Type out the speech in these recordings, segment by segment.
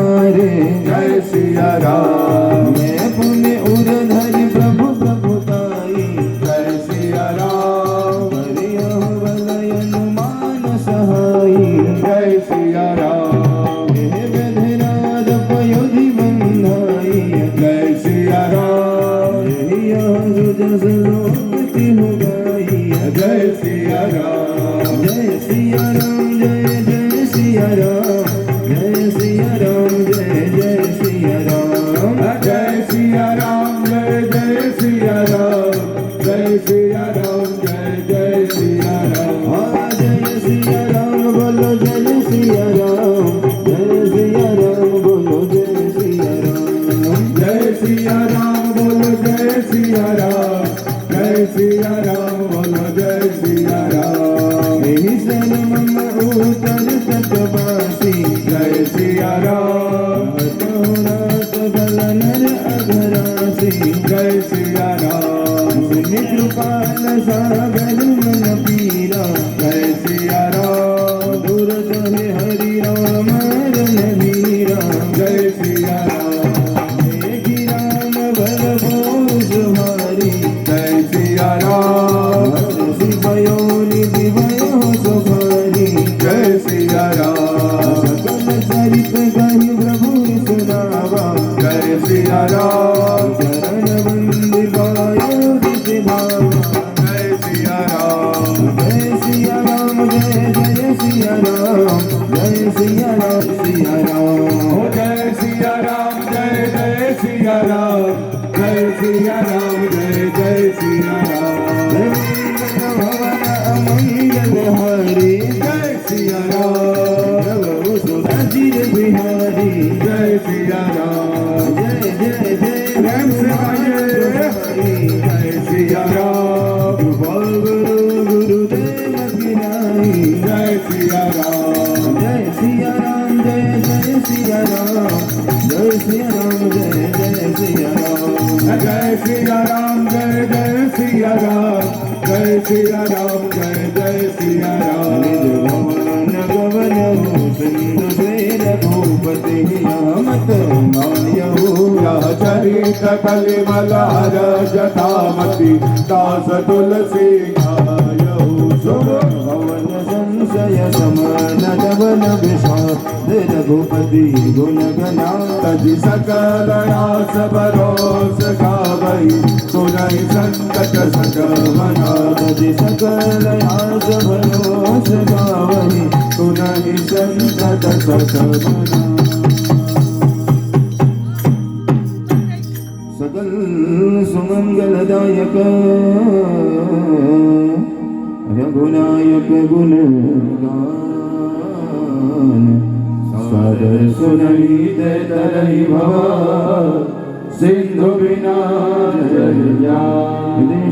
तुम्हारे जय सिया राम। मैं पुण्य उरधर प्रभु प्रभुताई जय सिया राम। हरियो वलय हनुमान सहाई जय सिया राम। हे बेधनाद पयोधि बंधाई जय सिया राम। जसलोपति हो गाई जय सिया राम। जय सिया राम जय जय सिया राम जय सिया राम जय जय सिया राम जय सिया राम। जय जय सिया राम। जय सिया राम। जय जय सिया राम। जय सिया राम बोलो जय सिया राम जय सिया राम बोलो जय सिया राम जय सिया राम। बोलो जय सिया राम। जय सिया राम। बोलो जय सिया राम। यही सन मम उतर तटवासी जय सिया राम। रात बल नर अघरासी जय सिया राम। सुनि कृपाल सागर मन पीरा जय सिया राम। दूर कहे हरि राम रणधीरा जय सिया राम। हे राम बल भो सुहारी जय सिया राम। हरसि भयो निधि भयो सुभारी जय सिया राम। सकल चरित गहि प्रभु सुनावा जय सिया राम। चरण बंदी पायो दिशि भावा जय सिया राम। जय सिया राम जय जय सिया राम जय सिया राम सिया राम ओ जय सिया राम। जय जय सिया राम। जय सिया राम। जय जय सिया राम। भवन अमंगल हरि जय सिया राम। सुधीर बिहारी जय सिया राम। जय जय जय प्रेम से गाइए। जय सिया राम। गुरु गुरुदेव गिराई जय सिया राम। जय सिया राम जय जय सिया राम जय सिया राम जय जय सिया राम जय सिया राम। जय जय सिया राम। जय सिया राम। जय जय सिया राम। भवन गवन हो सिंधु सेन भूपति मत मान्यहु यह चरित कलिमलहर जटामति दास तुलसी गायहु शुभ। भवन संशय समान धवन विषाद रघुपति गुण गना तजि सकल आस भरोस गावई सुनहि संकट सकल मना। तजि सकल आस भरोस गावहि सुनहि संकट सकल मना। सकल सुमंगलदायक रघुनायक गुण गान सादर सुनहि ते तरहि भव सिंधु बिना जरिया।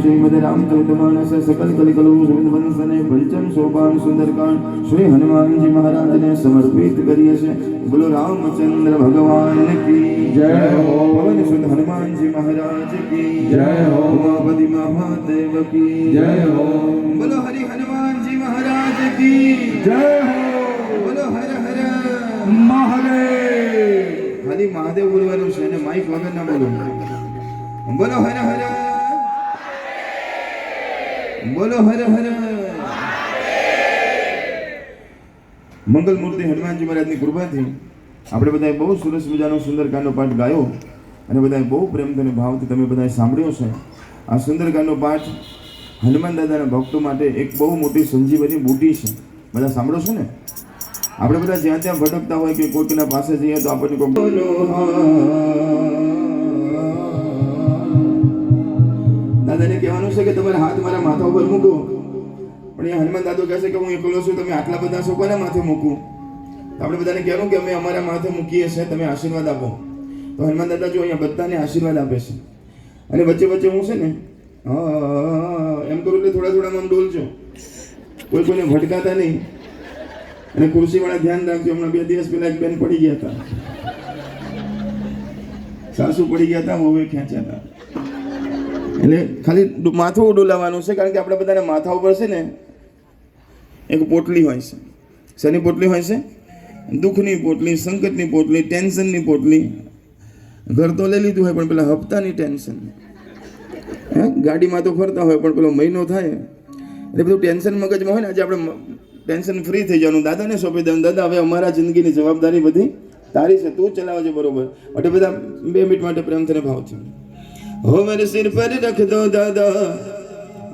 श्रीमद रामचरितमानस सकल कलिकलो वंशने बलचन सोपान सुंदरकांड श्री हनुमान जी महाराज ने समर्पित करिए से। बोलो रामचंद्र भगवान की जय हो। पवन सुत हनुमान जी महाराज की जय हो। उमापति महादेव की जय हो। बोलो हरि हनुमान जी महाराज की जय हो। बोलो हर हर महादेव। खाली महादेव बोलવાનું છે અને માઈક વગર ના બોલો. બોલો હર હર બોલો હર હર મંગલ મૂર્તિ હનુમાનજી મહારાજની કૃપાથી આપણે બધાએ બહુ સરસ મજાનો સુંદરકાંડનો પાઠ ગાયો અને બધાએ બહુ પ્રેમથી અને ભાવથી તમે બધાએ સાંભળ્યો છે. આ સુંદરકાંડનો પાઠ હનુમાન દાદાના ભક્તો માટે એક બહુ મોટી સંજીવની બુટી છે. બધા સાંભળો છો ને? આપણે બધા જ્યાં ત્યાં ભટકતા હોય કે કોઈકના પાસે જઈએ તો આપણને કોઈ દાદાને કહેવાનું છે કે તમારે હાથ મારા માથા ઉપર મૂકો, પણ એ હનુમાન દાદો કહે છે કે હું એકલો છું, તમે આટલા બધા છો કોના માથે મૂકું? તો આપણે બધાને કહેવાનું કે અમે અમારા માથે મૂકીએ છીએ, તમે આશીર્વાદ આપો. તો હનુમાન દાદા જો અહીંયા બધાને આશીર્વાદ આપે છે. અને વચ્ચે વચ્ચે હું છે ને એમ કરું એટલે થોડા થોડા આમ ડોલજો, કોઈને ભટકાતા નહીં. અને ખુરશીવાળા ધ્યાન રાખજો. હમણાં 2 દિવસ પહેલા એક બેન પડી ગયા હતા, સાસુ પડી ગયા હતા, હવે ખેંચ્યા હતા. એટલે ખાલી માથું ડોલાવવાનું છે, કારણ કે આપણે બધાને માથા ઉપર છે ને એક પોટલી હોય છે. શેની પોટલી હોય છે? દુઃખની પોટલી, સંકટની પોટલી, ટેન્શનની પોટલી. ઘર તો લઈ લીધું હોય પણ પેલા હપ્તાની ટેન્શન. ગાડીમાં તો ફરતા હોય પણ પેલો મહિનો થાય એટલે બધું ટેન્શન મગજમાં હોય ને. આજે આપણે ટેન્શન ફ્રી થઈ જવાનું, દાદાને સોંપી દેવાનું. દાદા હવે અમારા જિંદગીની જવાબદારી બધી તારી છે, તું ચલાવજે બરોબર. એટલે બધા 2 મિનિટ માટે પ્રેમ થઈને ભાવ છે. हो मेरे सिर पर रख दो दादा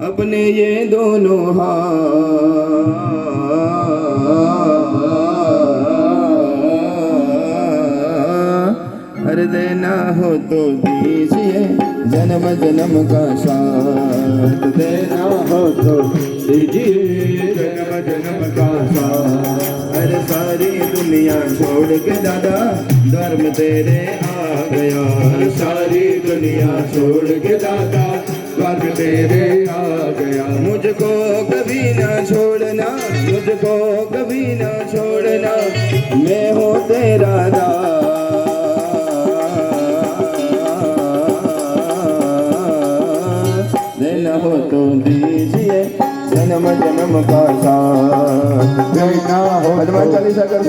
अपने ये दोनों हाथ, अरे देना हो तो दीजिए जन्म जन्म का साथ, देना हो तो दीजिए जन्म जन्म का साथ। अरे सारी दुनिया छोड़ के दादा द्वार में तेरे आ गया, सारी दुनिया छोड़ के दादा द्वार में तेरे आ गया। मुझको कभी ना छोड़ना, मुझको कभी ना छोड़ना, मैं हूँ तेरा दास, देना हो तो दीजिए जन्म जन्म का साथ, देना हो हनुमान चालीसा कर